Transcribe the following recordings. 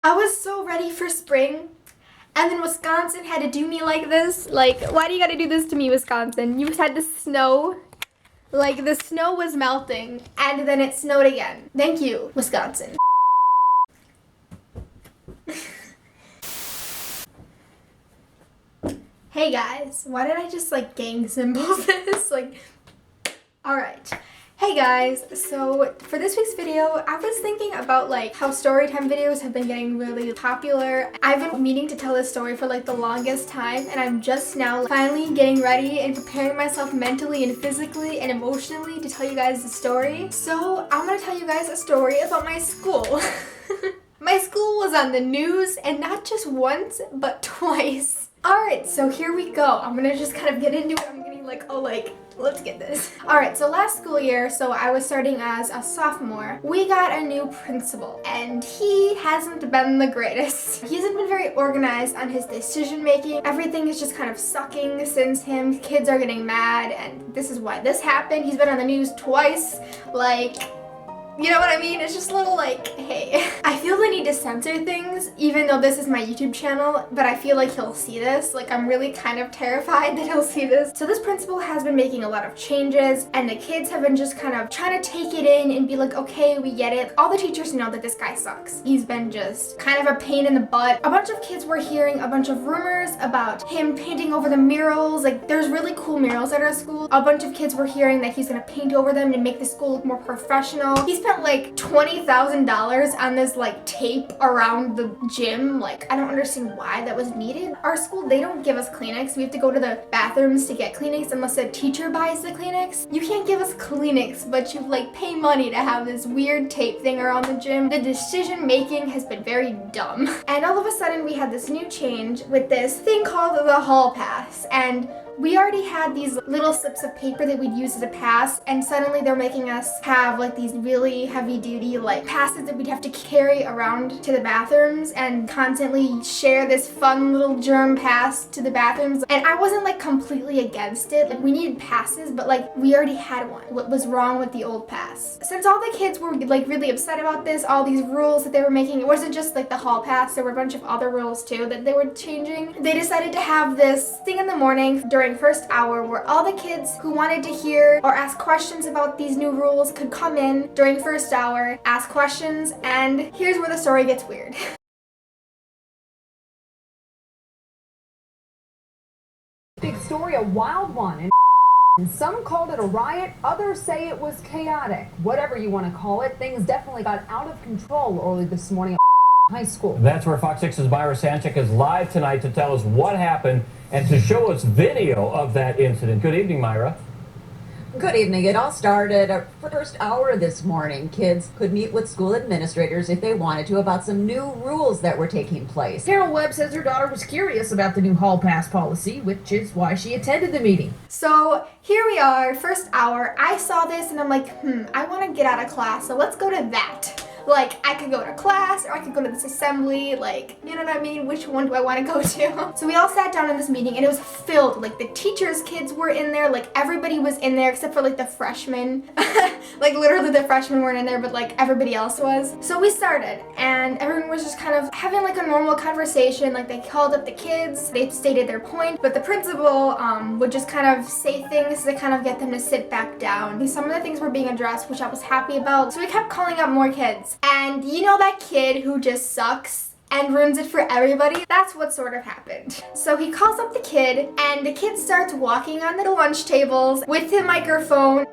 I was so ready for spring, and then Wisconsin had to do me like this. Like, why do you gotta do this to me, Wisconsin? You had the snow. Like, the snow was melting, and then it snowed again. Thank you, Wisconsin. Hey guys, why did I just like gang symbol this? Alright. Hey guys, so for this week's video, I was thinking about like how storytime videos have been getting really popular. I've been meaning to tell this story for like the longest time, and I'm just now finally getting ready and preparing myself mentally and physically and emotionally to tell you guys the story. So I'm gonna tell you guys a story about my school. My school was on the news, and not just once, but twice. Alright, so here we go. I'm gonna just kind of get into it. I'm getting like, let's get this. Alright, so last school year, so I was starting as a sophomore, we got a new principal, and he hasn't been the greatest. He hasn't been very organized on his decision making. Everything is just kind of sucking since him. Kids are getting mad, and this is why this happened. He's been on the news twice, you know what I mean? It's just a little like, hey. I feel the need to censor things, even though this is my YouTube channel, but I feel like he'll see this. Like, I'm really kind of terrified that he'll see this. So this principal has been making a lot of changes, and the kids have been just kind of trying to take it in and be like, okay, we get it. All the teachers know that this guy sucks. He's been just kind of a pain in the butt. A bunch of kids were hearing a bunch of rumors about him painting over the murals. Like, there's really cool murals at our school. A bunch of kids were hearing that he's gonna paint over them to make the school look more professional. He spent like $20,000 on this like tape around the gym. Like, I don't understand why that was needed. Our school, they don't give us Kleenex. We have to go to the bathrooms to get Kleenex unless a teacher buys the Kleenex. You can't give us Kleenex, but you like pay money to have this weird tape thing around the gym. The decision making has been very dumb. And all of a sudden we had this new change with this thing called the hall pass, and we already had these little slips of paper that we'd use as a pass, and suddenly they're making us have like these really heavy duty like passes that we'd have to carry around to the bathrooms and constantly share this fun little germ pass to the bathrooms. And I wasn't like completely against it. Like, we needed passes, but like we already had one. What was wrong with the old pass? Since all the kids were like really upset about this, all these rules that they were making, it wasn't just like the hall pass, there were a bunch of other rules too that they were changing. They decided to have this thing in the morning during first hour where all the kids who wanted to hear or ask questions about these new rules could come in during first hour, ask questions, and here's where the story gets weird. Big story, a wild one. And some called it a riot, others say it was chaotic. Whatever you want to call it, things definitely got out of control early this morning at high school. That's where Fox 6's Myra Sanchik is live tonight to tell us what happened and to show us video of that incident. Good evening, Myra. Good evening. It all started at first hour this morning. Kids could meet with school administrators if they wanted to about some new rules that were taking place. Carol Webb says her daughter was curious about the new hall pass policy, which is why she attended the meeting. So here we are, first hour. I saw this and I'm like, I want to get out of class, so let's go to that. Like, I could go to class or I could go to this assembly, like, you know what I mean? Which one do I want to go to? So we all sat down in this meeting and it was filled. Like, the teachers' kids were in there, like everybody was in there except for like the freshmen. Like, literally the freshmen weren't in there, but like everybody else was. So we started and everyone was just kind of having like a normal conversation. Like, they called up the kids, they stated their point, but the principal would just kind of say things to kind of get them to sit back down. Some of the things were being addressed, which I was happy about. So we kept calling up more kids. And you know that kid who just sucks and ruins it for everybody? That's what sort of happened. So he calls up the kid, and the kid starts walking on the lunch tables with the microphone.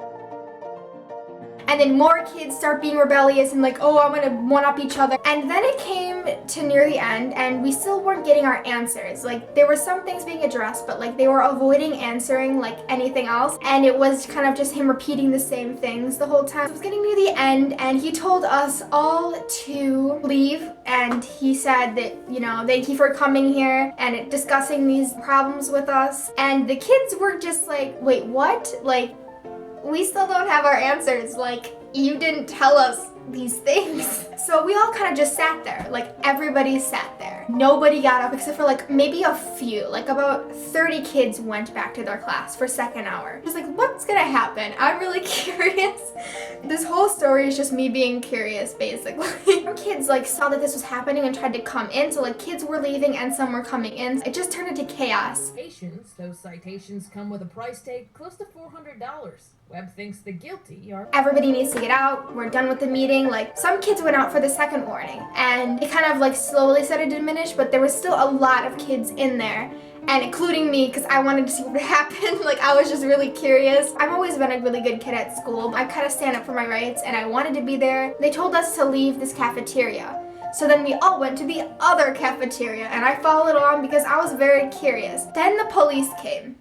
And then more kids start being rebellious and like, oh, I'm gonna one-up each other. And then it came to near the end and we still weren't getting our answers. Like, there were some things being addressed, but like they were avoiding answering like anything else. And it was kind of just him repeating the same things the whole time. It was getting near the end and he told us all to leave. And he said that, you know, thank you for coming here and discussing these problems with us. And the kids were just like, wait, what? Like, we still don't have our answers. Like, you didn't tell us these things. So we all kind of just sat there. Like, everybody sat there. Nobody got up except for like maybe a few, like about 30 kids went back to their class for second hour. Just like, what's gonna happen? I'm really curious. This whole story is just me being curious, basically. Kids like saw that this was happening and tried to come in, so like kids were leaving and some were coming in. It just turned into chaos. Those citations come with a price tag close to $400. Webb thinks the guilty are... Everybody needs to get out. We're done with the meeting. Like, some kids went out for the second warning, and it kind of like slowly started to diminish, but there was still a lot of kids in there. And including me, because I wanted to see what would happen. Like, I was just really curious. I've always been a really good kid at school. I kind of stand up for my rights, and I wanted to be there. They told us to leave this cafeteria. So then we all went to the other cafeteria, and I followed along because I was very curious. Then the police came.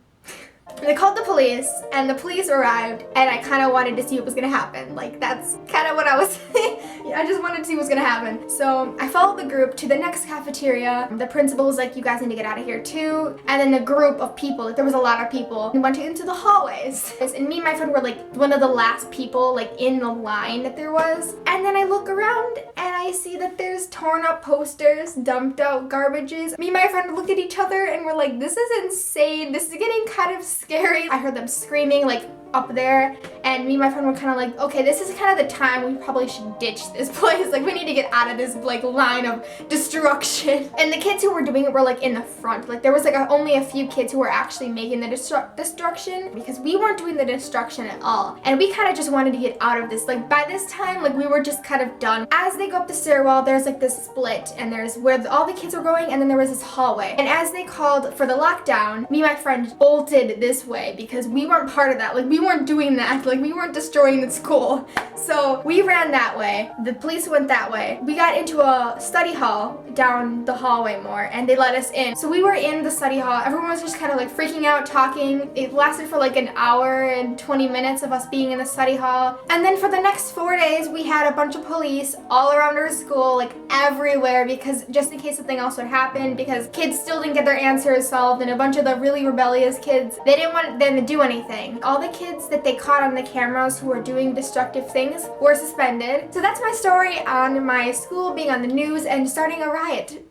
They called the police, and the police arrived, and I kind of wanted to see what was going to happen. Like, that's kind of what I was I just wanted to see what was going to happen. So I followed the group to the next cafeteria. The principal was like, you guys need to get out of here too. And then the group of people, like there was a lot of people, we went into the hallways. And me and my friend were like one of the last people like in the line that there was. And then I look around, and I see that there's torn up posters, dumped out garbages. Me and my friend looked at each other, and we're like, this is insane. This is getting kind of scary. I heard them screaming like up there, and me and my friend were kind of like, okay, this is kind of the time we probably should ditch this place. Like, we need to get out of this like line of destruction. And the kids who were doing it were like in the front. Like, there was like only a few kids who were actually making the destruction, because we weren't doing the destruction at all. And we kind of just wanted to get out of this. Like, by this time, like we were just kind of done. As they go up the stairwell, there's like this split, and there's where all the kids were going, and then there was this hallway. And as they called for the lockdown, me and my friend bolted this way because we weren't part of that. Like, we weren't doing that. Like, we weren't destroying the school. So we ran that way. The police went that way. We got into a study hall down the hallway more, and they let us in. So we were in the study hall. Everyone was just kind of like freaking out, talking. It lasted for like an hour and 20 minutes of us being in the study hall. And then for the next 4 days, we had a bunch of police all around our school, like everywhere, because just in case something else would happen, because kids still didn't get their answers solved, and a bunch of the really rebellious kids, they didn't want them to do anything. All the kids that they caught on the cameras who were doing destructive things were suspended. So that's my story on my school being on the news and starting a riot.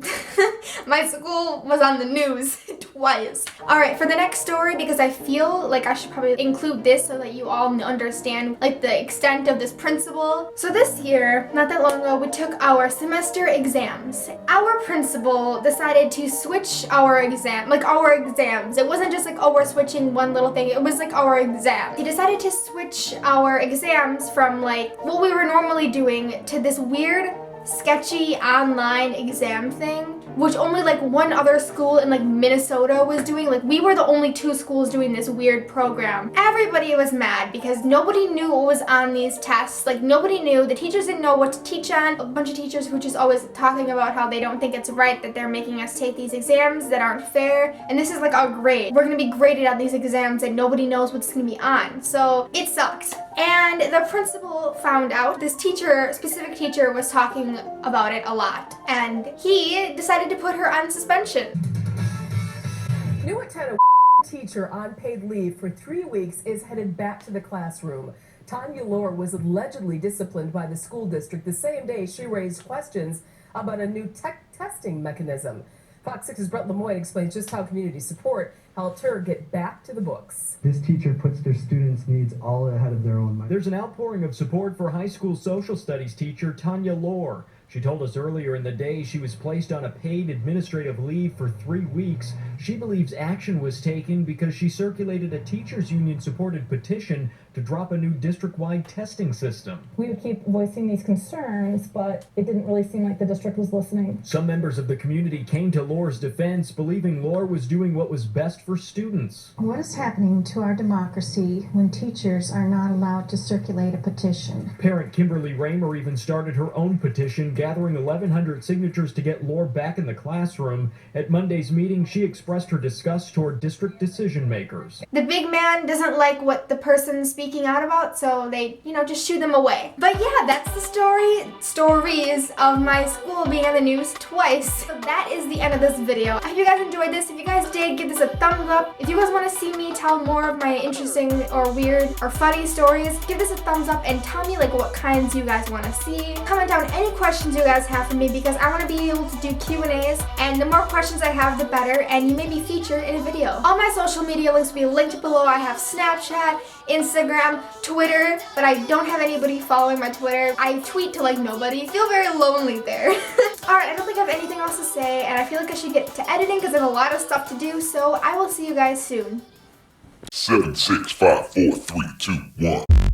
My school was on the news twice. Alright, for the next story, because I feel like I should probably include this so that you all understand like the extent of this principal. So this year, not that long ago, we took our semester exams. Our principal decided to switch our exams. It wasn't just like, oh, we're switching one little thing. It was like our exam. He decided to switch our exams from like what we were normally doing to this weird, sketchy online exam thing, which only like one other school in like Minnesota was doing. Like, we were the only two schools doing this weird program. Everybody was mad because nobody knew what was on these tests. Like, nobody knew. The teachers didn't know what to teach on. A bunch of teachers who just always talking about how they don't think it's right that they're making us take these exams that aren't fair. And this is like our grade. We're gonna be graded on these exams and nobody knows what's gonna be on. So it sucked. And the principal found out. This teacher, specific teacher, was talking about it a lot, and he decided to put her on suspension. Newark teacher on paid leave for 3 weeks is headed back to the classroom. Tanya Lohr was allegedly disciplined by the school district the same day she raised questions about a new testing mechanism. Fox 6's Brett Lemoyne explains just how community support helped her get back to the books. This teacher puts their students' needs all ahead of their own mind. There's an outpouring of support for high school social studies teacher Tanya Lohr. She told us earlier in the day she was placed on a paid administrative leave for 3 weeks. She believes action was taken because she circulated a teachers union-supported petition to drop a new district-wide testing system. We would keep voicing these concerns, but it didn't really seem like the district was listening. Some members of the community came to Lohr's defense, believing Lohr was doing what was best for students. What is happening to our democracy when teachers are not allowed to circulate a petition? Parent Kimberly Raymer even started her own petition, gathering 1,100 signatures to get Lohr back in the classroom. At Monday's meeting, she expressed her disgust toward district decision makers. The big man doesn't like what the person's speaking out about, so they, just shoo them away. But yeah, that's the stories of my school being on the news twice. So that is the end of this video. I hope you guys enjoyed this. If you guys did, give this a thumbs up. If you guys want to see me tell more of my interesting or weird or funny stories, give this a thumbs up and tell me like what kinds you guys want to see. Comment down any questions questions you guys have for me because I want to be able to do Q&As, and the more questions I have, the better, and you may be featured in a video. All my social media links will be linked below. I have Snapchat, Instagram, Twitter, but I don't have anybody following my Twitter. I tweet to like nobody. I feel very lonely there. Alright, I don't think I have anything else to say, and I feel like I should get to editing because I have a lot of stuff to do, so I will see you guys soon. 7, 6, 5, 4, 3, 2, 1.